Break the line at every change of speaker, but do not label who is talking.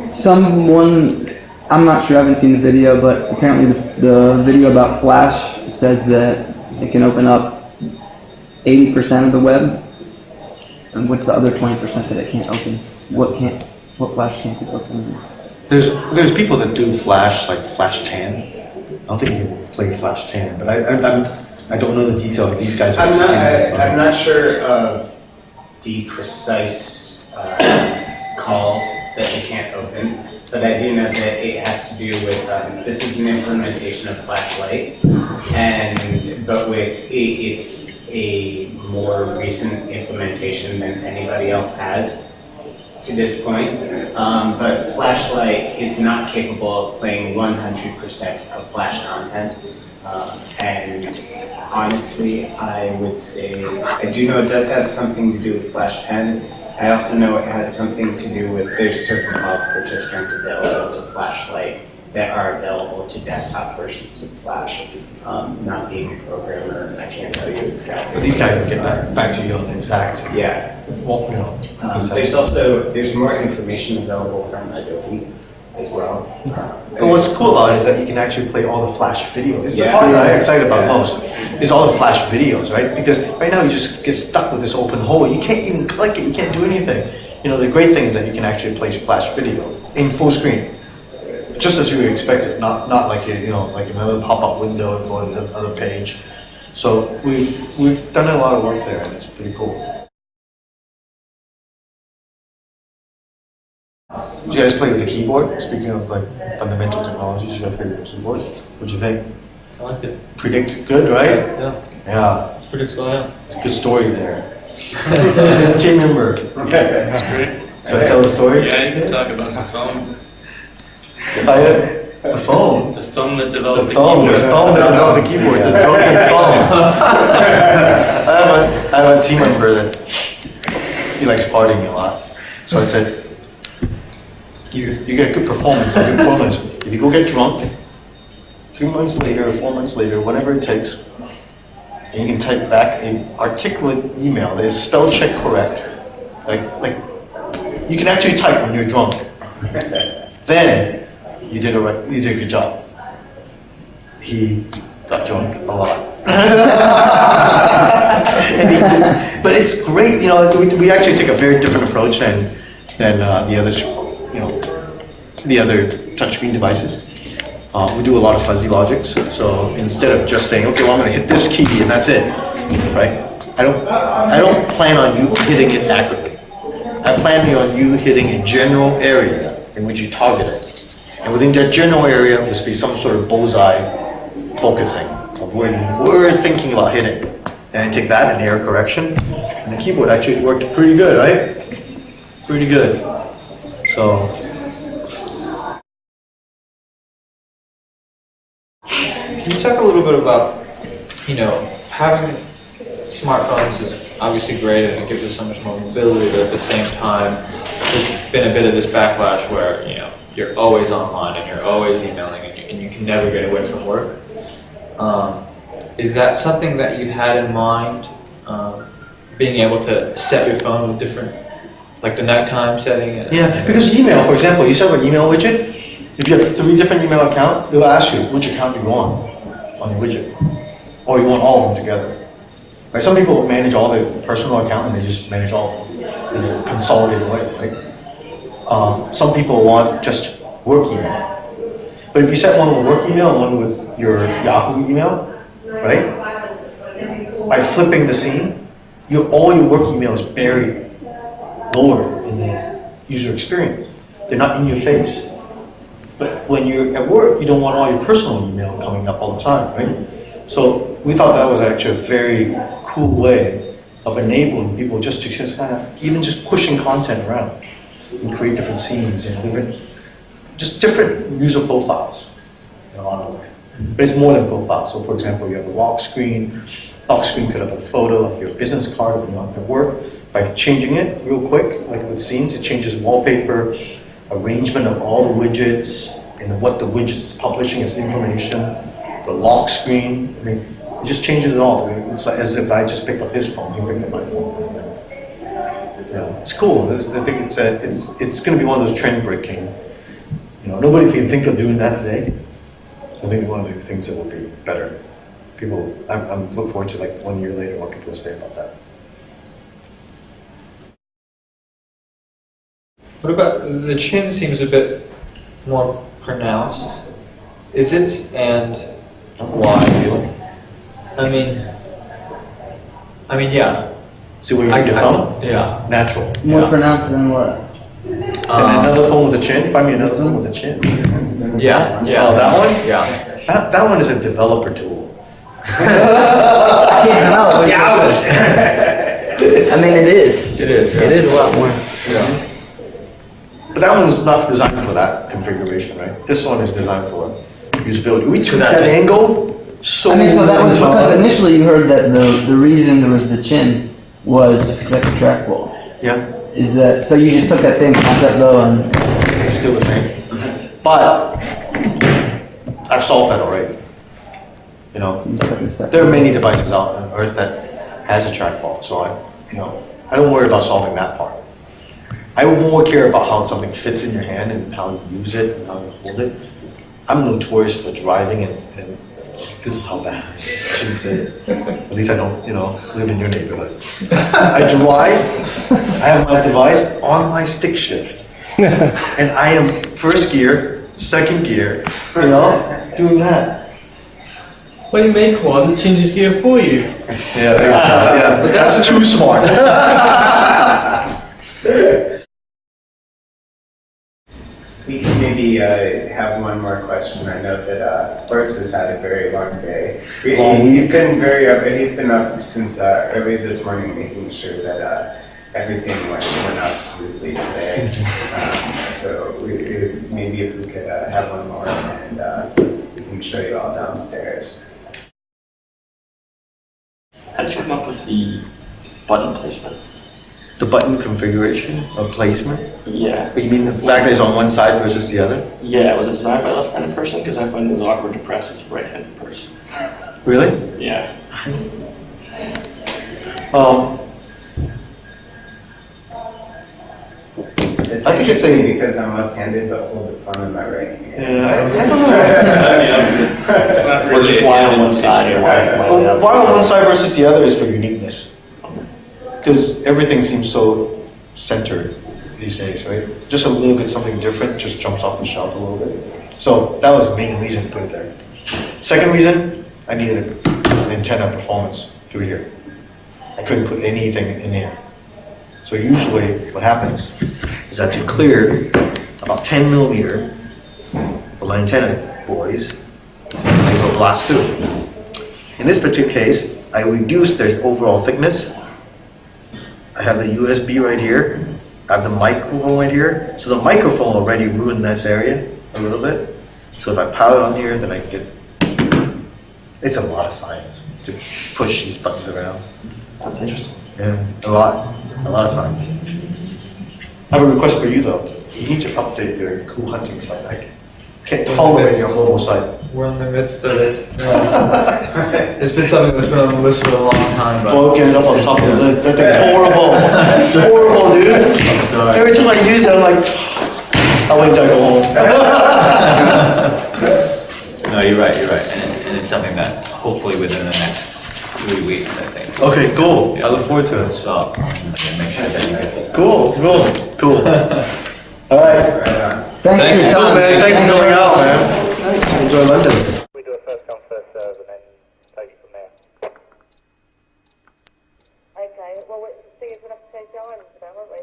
Someone, I'm not sure, I haven't seen the video, but apparently the video about Flash says that it can open up 80% of the web. And what's the other 20% that it can't open? What Flash can't it open?
There's people that do Flash, like Flash 10. I don't think you can play Flash 10, but I don't know the detail of these guys.
I'm not sure of the precise calls that you can't open, but I do know that it has to do with, this is an implementation of Flashlight, but it's a more recent implementation than anybody else has to this point. But Flashlight is not capable of playing 100% of Flash content. And honestly, I would say, I do know it does have something to do with Flash 10. I also know it has something to do with, there's certain calls that just aren't available to Flashlight that are available to desktop versions of Flash. Not being a programmer, I can't tell you exactly.
But these guys will get back to you on the exact.
Yeah.
Well,
there's more information available from Adobe as well.
But what's cool about it is that you can actually play all the Flash videos. It's the
Yeah.
part that I'm excited about most. Is all the Flash videos, right? Because right now you just get stuck with this open hole. You can't even click it. You can't do anything. You know, the great thing is that you can actually play Flash video in full screen, just as you would expect it. Not like like another pop-up window and go to another page. So we've done a lot of work there, and it's pretty cool. Did you guys play with the keyboard? Speaking of like fundamental technologies, you guys play with the keyboard. What'd you think?
I like it.
Predict good, right?
Yeah.
Yeah.
It's pretty cool, yeah.
It's a good story there. This team member.
That's great.
Should I tell the story?
Yeah, you can talk about the phone.
The phone.
The phone that developed
The
the
phone
keyboard.
that developed the keyboard. The token phone. I have a team member that he likes partying a lot. So I said, you get good performance and good performance. If you go get drunk, 3 months later or 4 months later, whatever it takes, and you can type back an articulate email that is spell check correct. Like you can actually type when you're drunk. Then you did a good job. He got drunk a lot. But it's great, we actually take a very different approach than the others, the other touchscreen devices. We do a lot of fuzzy logics. So instead of just saying, okay, well, I'm going to hit this key and that's it, right? I don't plan on you hitting it accurately. I plan on you hitting a general area in which you target it. And within that general area, must be some sort of bullseye focusing of where you were thinking about hitting. And I take that and error correction. And the keyboard actually worked pretty good, right? Pretty good. So.
Can you talk a little bit about, having smartphones is obviously great and it gives us so much more mobility, but at the same time, there's been a bit of this backlash where, you're always online and you're always emailing and you can never get away from work. Is that something that you had in mind, being able to set your phone with different, like the nighttime setting?
Yeah, because email, for example, you set up an email widget. If you have 3 different email accounts, it will ask you which account you want on your widget, or you want all of them together. Right? Some people manage all their personal account and they just manage all of them in a consolidated way. Right? Some people want just work email, but if you set one with work email and one with your Yahoo email, right? By flipping the scene, all your work email is buried lower in the user experience. They're not in your face. But when you're at work, you don't want all your personal email coming up all the time, right? So we thought that was actually a very cool way of enabling people just to even just pushing content around and create different scenes and different user profiles in a lot of ways. But it's more than profiles. So for example, you have a lock screen. Lock screen could have a photo of your business card when you're at work. By changing it real quick, like with scenes, it changes wallpaper, arrangement of all the widgets, and what the widget is publishing as information, the lock screen. I mean, it just changes it all. It's like as if I just picked up his phone, he picked up my phone. Yeah, it's cool. I think it's going to be one of those trend breaking nobody can think of doing that today. I think one of the things that would be better. People, I'm looking forward to like 1 year later what people say about that.
What about, the chin seems a bit more pronounced. Is it, and why? I mean, yeah.
See where you get your thumb?
Yeah.
Natural.
More
Yeah.
pronounced than what?
And another phone with a chin. Find me another phone with a chin.
Yeah, yeah.
Oh, that one?
Yeah.
That one is a developer tool.
I can't tell. I mean, it is.
It is, yeah.
It is a lot more.
Yeah.
But that one was not designed for that configuration, right? This one is designed for usability. We took
That's
that
it.
angle so
I mean, so that was
many
because
times.
initially you heard that the reason there was the chin was to protect the trackball.
Yeah,
Is that so? You just took that same concept though, and
it's still the same. But I've solved that already. You know,
you took a step.
there are many devices out on Earth that has a trackball, so I don't worry about solving that part. I would more care about how something fits in your hand and how you use it and how you hold it. I'm notorious for driving and this is how bad. I shouldn't say it. At least I don't, live in your neighborhood. I drive, I have my device on my stick shift. And I am first gear, second gear, doing that.
When you make one, it changes gear for you.
Yeah, but that's too smart.
We can maybe have one more question. I know that Horace has had a very long day. He's been up since early this morning, making sure that everything went out smoothly today. So maybe if we could have one more, and we can show you all downstairs.
How did you come up with the button placement?
The button configuration or placement?
Yeah.
But you mean the fact that it's on one side versus the other?
Yeah, was it designed by a left-handed person? Because I find it awkward to press as a right-handed person.
Really?
Yeah.
It's
I think it's a-
because I'm left-handed, but hold the phone in my right hand.
Yeah, I don't know.
It's not
Or just why on one side or why the
Well,
other?
why on one side versus the other is for uniqueness. Because everything seems so centered these days, right? Just a little bit something different just jumps off the shelf a little bit. So that was the main reason to put it there. Second reason, I needed an antenna performance through here. I couldn't put anything in here. So usually what happens is that to clear about 10 millimeter of my antenna boys, I go blast through. In this particular case, I reduced their overall thickness. I have the USB right here. I have the microphone right here. So the microphone already ruined this area a little bit. So if I power it on here, then I can get, it's a lot of science to push these buttons around.
That's interesting.
Yeah, a lot of science. I have a request for you though. You need to update your cool hunting site. I can't tolerate your mobile site.
We're in the midst of it. It's been something that's been on the list for a long time, but.
Well, get it up on top of the list. That thing's horrible. It's horrible, dude.
I'm sorry.
Every time I use it, I'm like, I'll wait until I go home.
No, you're right, and it's something that hopefully within the next 3 weeks, I think.
Okay, cool. I look forward to it.
So, I can make sure that you get it.
Cool. All right.
Thanks for your time.
Man. Thanks for coming out, man. Enjoy London.
We do a first come, first serve, and then take it from there.
Okay, well, we're seeing for enough to change the island for now, won't we?